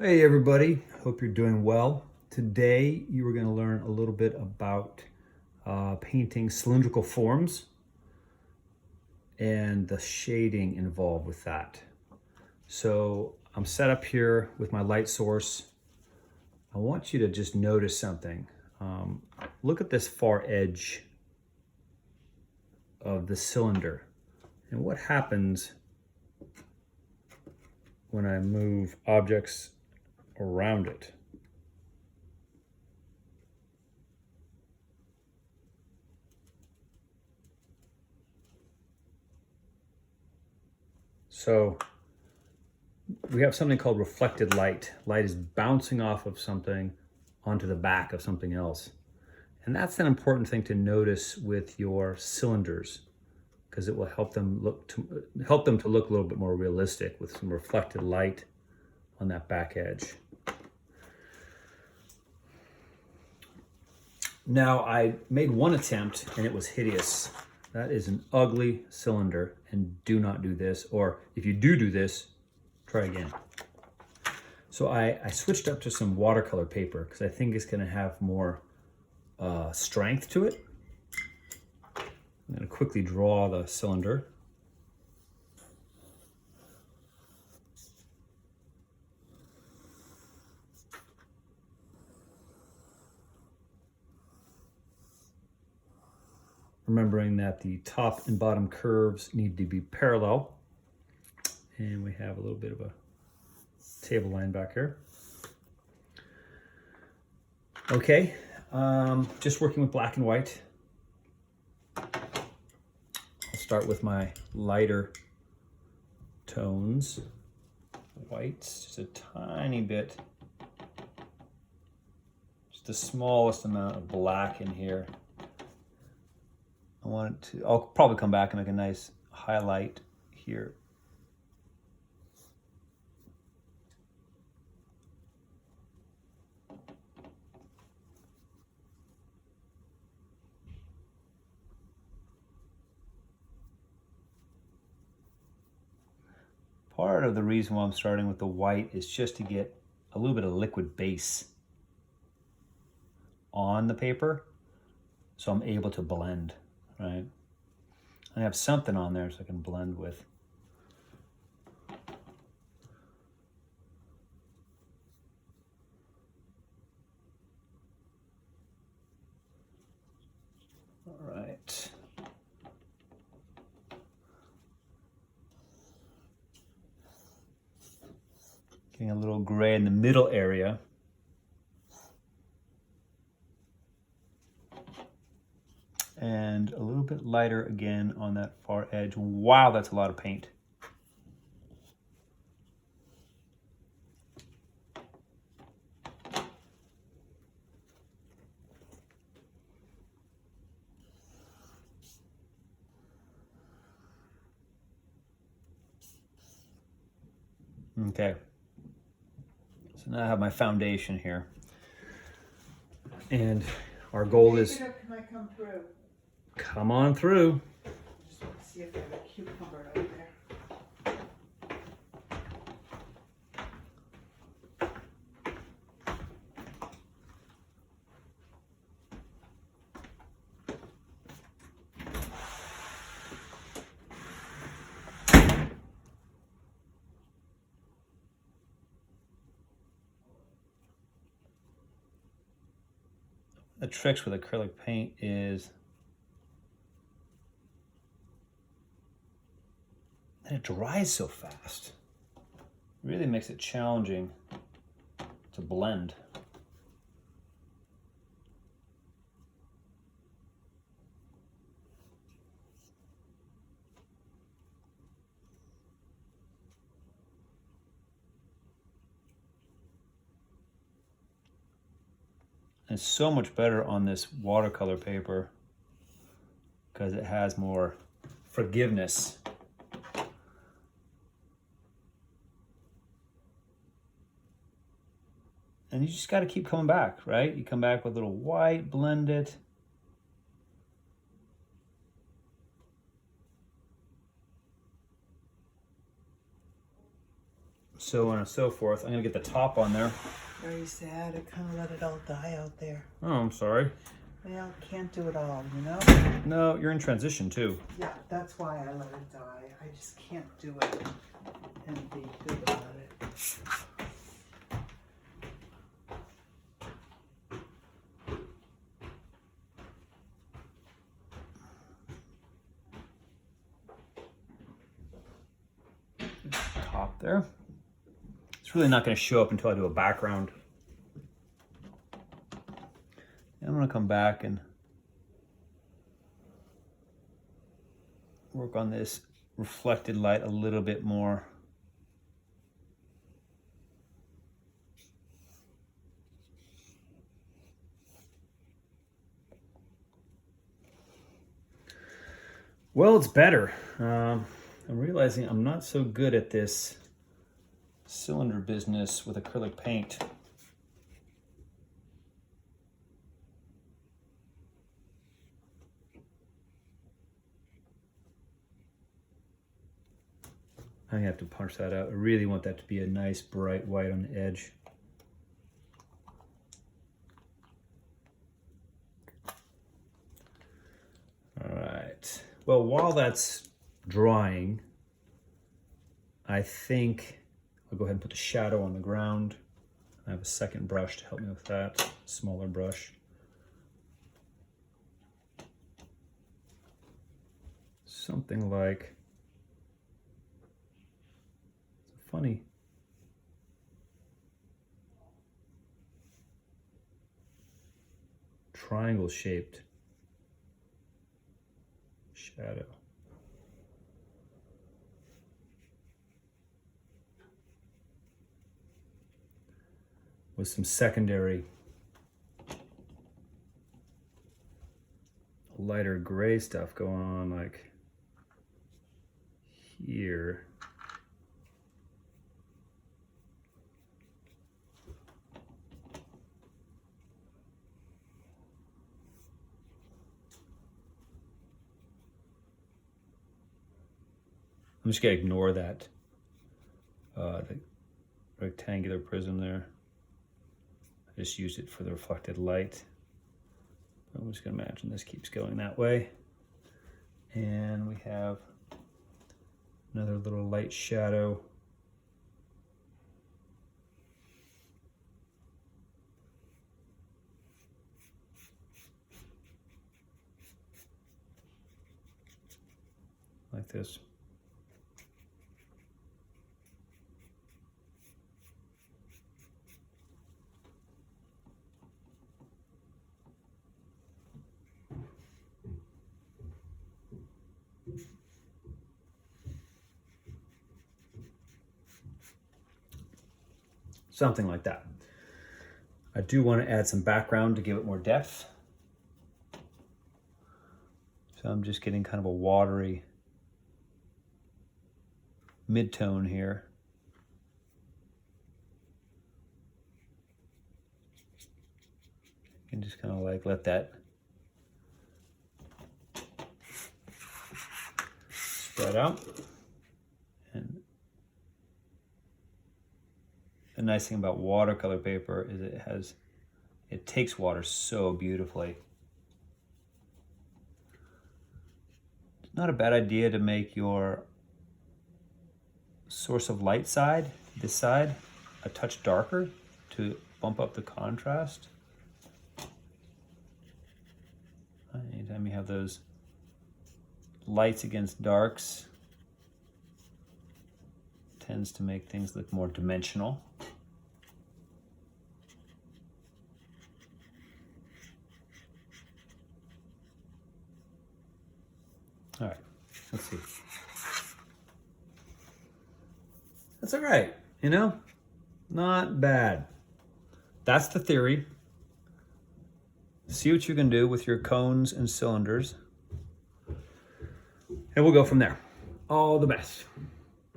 Hey everybody, hope you're doing well. Today you are going to learn a little bit about painting cylindrical forms and the shading involved with that. So I'm set up here with my light source. I want you to just notice something. Look at this far edge of the cylinder and what happens when I move objects around it. So we have something called reflected light. Light is bouncing off of something onto the back of something else. And that's an important thing to notice with your cylinders because it will help them to look a little bit more realistic with some reflected light on that back edge. Now I made one attempt and it was hideous. That is an ugly cylinder, and do not do this, or if you do this, try again. So I switched up to some watercolor paper because I think it's going to have more strength to it. I'm going to quickly draw the cylinder. Remembering that the top and bottom curves need to be parallel. And we have a little bit of a table line back here. Okay, just working with black and white. I'll start with my lighter tones. Whites, just a tiny bit. Just the smallest amount of black in here. I'll probably come back and make a nice highlight here. Part of the reason why I'm starting with the white is just to get a little bit of liquid base on the paper so I'm able to blend, right? I have something on there so I can blend with. All right. Getting a little gray in the middle area. And a little bit lighter again on that far edge. Wow, that's a lot of paint. Okay. So now I have my foundation here. And our goal is... Can I come through? Come on through. Just want to see if there's a cucumber over there. The tricks with acrylic paint is that it dries so fast. It really makes it challenging to blend. It's so much better on this watercolor paper because it has more forgiveness. And you just got to keep coming back, right? You come back with a little white, blend it. so on and so forth. I'm gonna get the top on there. Very sad. I kind of let it all die out there. Oh, I'm sorry. Well, can't do it all, you know? No, you're in transition too. Yeah, that's why I let it die. I just can't do it and be good about it. Top there. It's really not going to show up until I do a background. I'm going to come back and work on this reflected light a little bit more. Well, it's better. I'm realizing I'm not so good at this cylinder business with acrylic paint. I have to punch that out. I really want that to be a nice bright white on the edge. All right. Well, while that's drying, I think I'll go ahead and put the shadow on the ground. I have a second brush to help me with that, smaller brush. Something like, it's funny. Triangle shaped shadow. With some secondary lighter gray stuff going on, like here. I'm just gonna ignore that, the rectangular prism there. I just used it for the reflected light. I'm just gonna imagine this keeps going that way. And we have another little light shadow. Like this. Something like that. I do want to add some background to give it more depth. So I'm just getting kind of a watery mid-tone here. You can just kind of like let that spread out. And the nice thing about watercolor paper is it takes water so beautifully. It's not a bad idea to make your source of light side, this side, a touch darker to bump up the contrast. Anytime you have those lights against darks, tends to make things look more dimensional. All right, let's see. That's all right, you know? Not bad. That's the theory. See what you can do with your cones and cylinders. And we'll go from there. All the best.